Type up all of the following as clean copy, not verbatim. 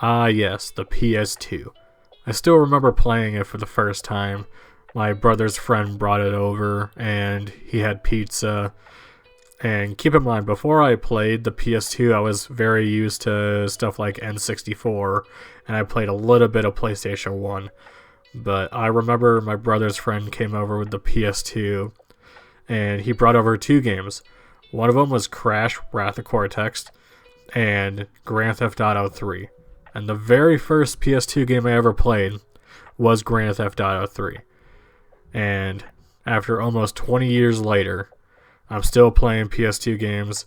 Ah yes, the PS2. I still remember playing it for the first time. My brother's friend brought it over and he had pizza. And keep in mind, before I played the PS2, I was very used to stuff like N64, and I played a little bit of PlayStation 1. But I remember my brother's friend came over with the PS2, and he brought over two games. One of them was Crash Wrath of Cortex, and Grand Theft Auto 3. And the very first PS2 game I ever played was Grand Theft Auto 3. And after almost 20 years later, I'm still playing PS2 games,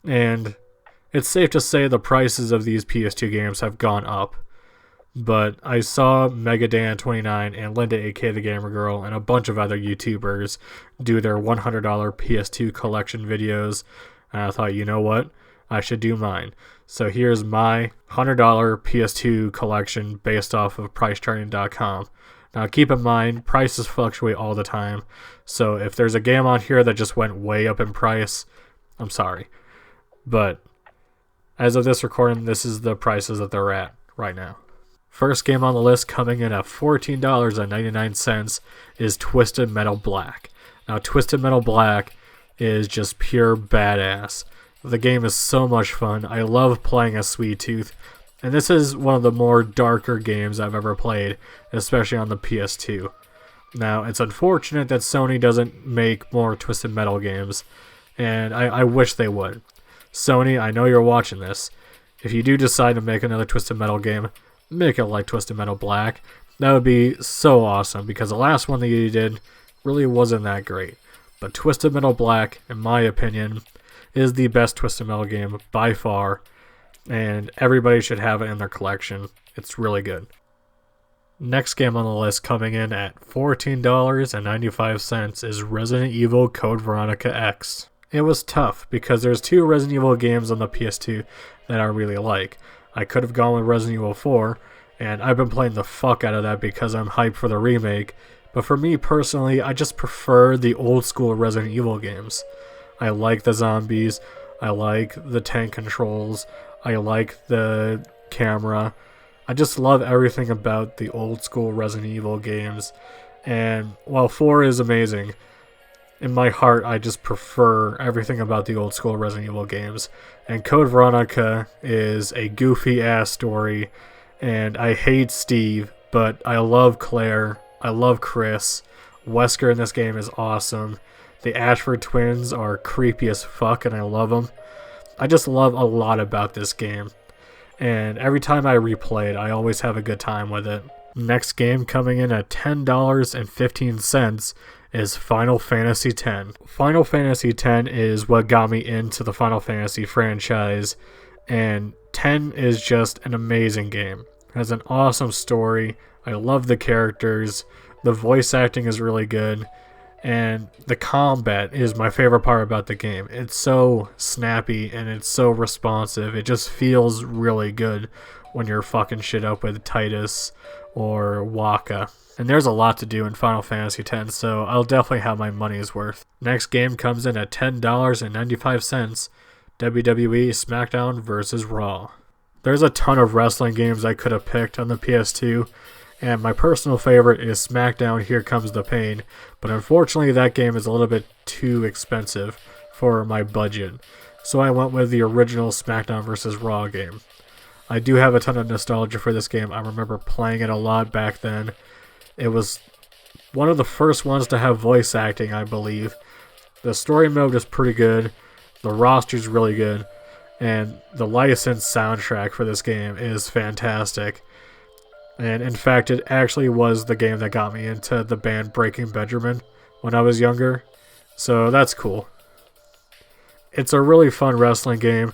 and it's safe to say the prices of these PS2 games have gone up. But I saw MegaDan29 and LindaAKATheGamerGAL and a bunch of other YouTubers do their $100 PS2 collection videos, and I thought, you know what? I should do mine. So here's my $100 PS2 collection based off of PriceCharting.com. Now keep in mind, prices fluctuate all the time, so if there's a game on here that just went way up in price, I'm sorry. But as of this recording, this is the prices that they're at right now. First game on the list, coming in at $14.99, is Twisted Metal Black. Now Twisted Metal Black is just pure badass. The game is so much fun. I love playing as Sweet Tooth. And this is one of the more darker games I've ever played, especially on the PS2. Now, it's unfortunate that Sony doesn't make more Twisted Metal games, and I wish they would. Sony, I know you're watching this. If you do decide to make another Twisted Metal game, make it like Twisted Metal Black. That would be so awesome, because the last one that you did really wasn't that great. But Twisted Metal Black, in my opinion, is the best Twisted Metal game by far, and everybody should have it in their collection. It's really good. Next game on the list, coming in at $14.95, is Resident Evil Code Veronica X. It was tough because there's two Resident Evil games on the PS2 that I really like. I could have gone with Resident Evil 4, and I've been playing the fuck out of that because I'm hyped for the remake, but for me personally, I just prefer the old school Resident Evil games. I like the zombies, I like the tank controls, I like the camera. I just love everything about the old school Resident Evil games. And while 4 is amazing, in my heart I just prefer everything about the old school Resident Evil games. And Code Veronica is a goofy ass story, and I hate Steve, but I love Claire, I love Chris. Wesker in this game is awesome. The Ashford twins are creepy as fuck and I love them. I just love a lot about this game, and every time I replay it, I always have a good time with it. Next game, coming in at $10.15, is Final Fantasy X. Final Fantasy X is what got me into the Final Fantasy franchise, and 10 is just an amazing game. It has an awesome story, I love the characters, the voice acting is really good, and the combat is my favorite part about the game. It's so snappy and it's so responsive. It just feels really good when you're fucking shit up with Titus or Waka. And there's a lot to do in Final Fantasy X, so I'll definitely have my money's worth. Next game comes in at $10.95, WWE Smackdown vs. Raw. There's a ton of wrestling games I could have picked on the PS2, and my personal favorite is SmackDown Here Comes the Pain, but unfortunately that game is a little bit too expensive for my budget, so I went with the original SmackDown vs. Raw game. I do have a ton of nostalgia for this game. I remember playing it a lot back then. It was one of the first ones to have voice acting, I believe. The story mode is pretty good, the roster's really good, and the licensed soundtrack for this game is fantastic. And in fact, it actually was the game that got me into the band Breaking Benjamin when I was younger. So that's cool. It's a really fun wrestling game,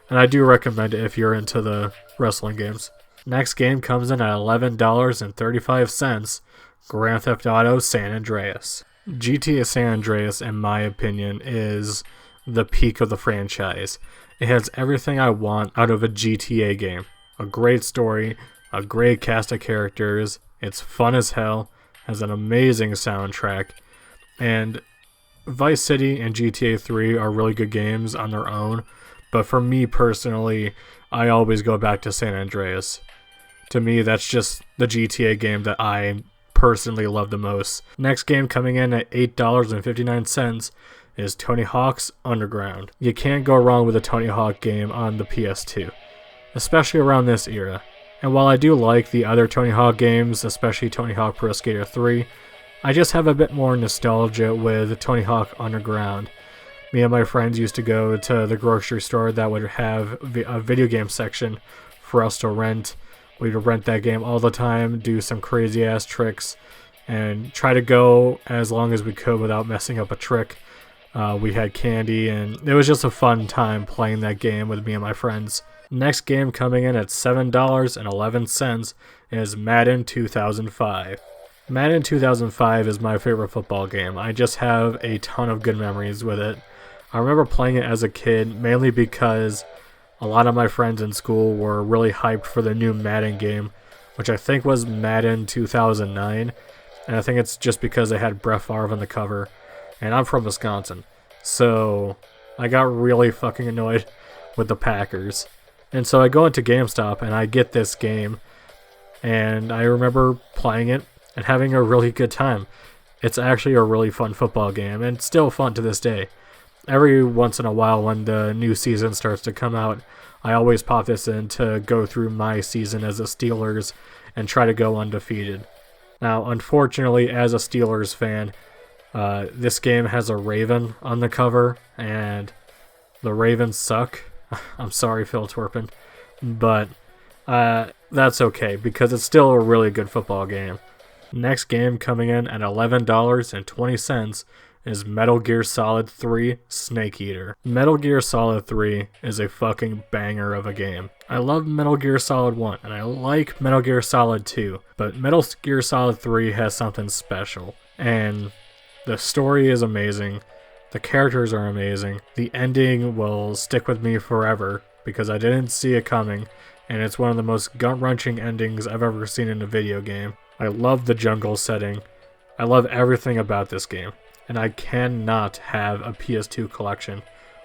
and I do recommend it if you're into the wrestling games. Next game comes in at $11.35, Grand Theft Auto San Andreas. GTA San Andreas, in my opinion, is the peak of the franchise. It has everything I want out of a GTA game. A great story, a great cast of characters, it's fun as hell, has an amazing soundtrack, and Vice City and GTA 3 are really good games on their own, but for me personally, I always go back to San Andreas. To me, that's just the GTA game that I personally love the most. Next game coming in at $8.59 is Tony Hawk's Underground. You can't go wrong with a Tony Hawk game on the PS2, especially around this era. And while I do like the other Tony Hawk games, especially Tony Hawk Pro Skater 3, I just have a bit more nostalgia with Tony Hawk Underground. Me and my friends used to go to the grocery store that would have a video game section for us to rent. We'd rent that game all the time, do some crazy ass tricks, and try to go as long as we could without messing up a trick. We had candy, and it was just a fun time playing that game with me and my friends. Next game coming in at $7.11 is Madden 2005. Madden 2005 is my favorite football game. I just have a ton of good memories with it. I remember playing it as a kid mainly because a lot of my friends in school were really hyped for the new Madden game, which I think was Madden 2009, and I think it's just because they had Brett Favre on the cover, and I'm from Wisconsin, so I got really fucking annoyed with the Packers. And so I go into GameStop and I get this game, and I remember playing it and having a really good time. It's actually a really fun football game, and it's still fun to this day. Every once in a while when the new season starts to come out, I always pop this in to go through my season as a Steelers and try to go undefeated. Now, unfortunately, as a Steelers fan, this game has a Raven on the cover, and the Ravens suck. I'm sorry, Phil Turpin, but that's okay because it's still a really good football game. Next game coming in at $11.20 is Metal Gear Solid 3 Snake Eater. Metal Gear Solid 3 is a fucking banger of a game. I love Metal Gear Solid 1, and I like Metal Gear Solid 2, but Metal Gear Solid 3 has something special, and the story is amazing, the characters are amazing, the ending will stick with me forever, because I didn't see it coming, and it's one of the most gut-wrenching endings I've ever seen in a video game. I love the jungle setting, I love everything about this game. And I cannot have a PS2 collection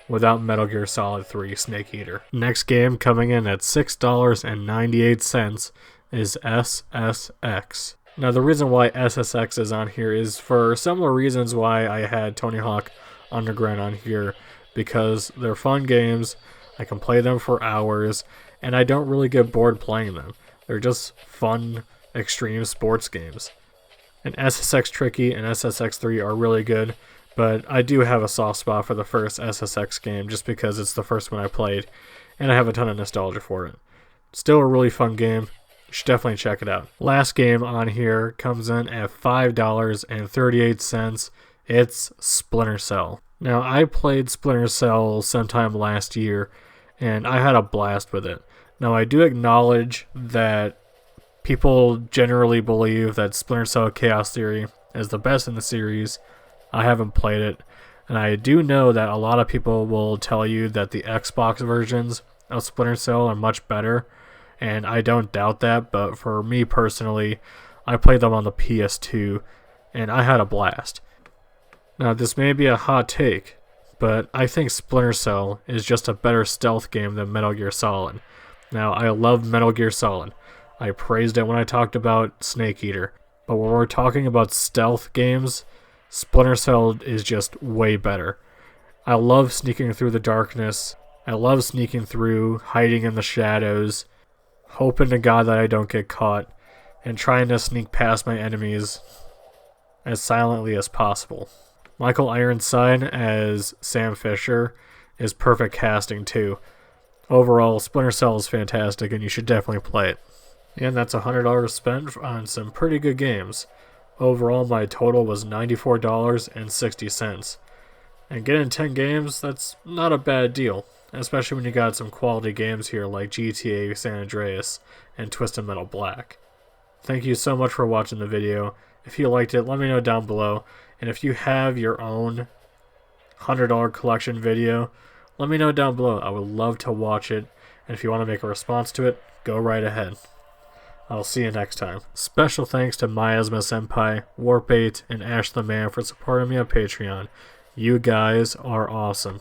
without Metal Gear Solid 3 Snake Eater. Next game coming in at $6.98 is SSX. Now the reason why SSX is on here is for similar reasons why I had Tony Hawk Underground on here, because they're fun games, I can play them for hours, and I don't really get bored playing them. They're just fun, extreme sports games. And SSX Tricky and SSX3 are really good, but I do have a soft spot for the first SSX game just because it's the first one I played, and I have a ton of nostalgia for it. Still a really fun game. You should definitely check it out. Last game on here comes in at $5.38. It's Splinter Cell. Now, I played Splinter Cell sometime last year, and I had a blast with it. Now, I do acknowledge that people generally believe that Splinter Cell Chaos Theory is the best in the series. I haven't played it, and I do know that a lot of people will tell you that the Xbox versions of Splinter Cell are much better, and I don't doubt that, but for me personally, I played them on the PS2, and I had a blast. Now, this may be a hot take, but I think Splinter Cell is just a better stealth game than Metal Gear Solid. Now, I love Metal Gear Solid. I praised it when I talked about Snake Eater. But when we're talking about stealth games, Splinter Cell is just way better. I love sneaking through the darkness. I love sneaking through, hiding in the shadows, hoping to God that I don't get caught, and trying to sneak past my enemies as silently as possible. Michael Ironside as Sam Fisher is perfect casting too. Overall, Splinter Cell is fantastic and you should definitely play it. And that's $100 spent on some pretty good games. Overall, my total was $94.60. And getting 10 games, that's not a bad deal. Especially when you got some quality games here like GTA San Andreas and Twisted Metal Black. Thank you so much for watching the video. If you liked it, let me know down below. And if you have your own $100 collection video, let me know down below. I would love to watch it. And if you want to make a response to it, go right ahead. I'll see you next time. Special thanks to Miasma Senpai, Warp8, and Ash the Man for supporting me on Patreon. You guys are awesome.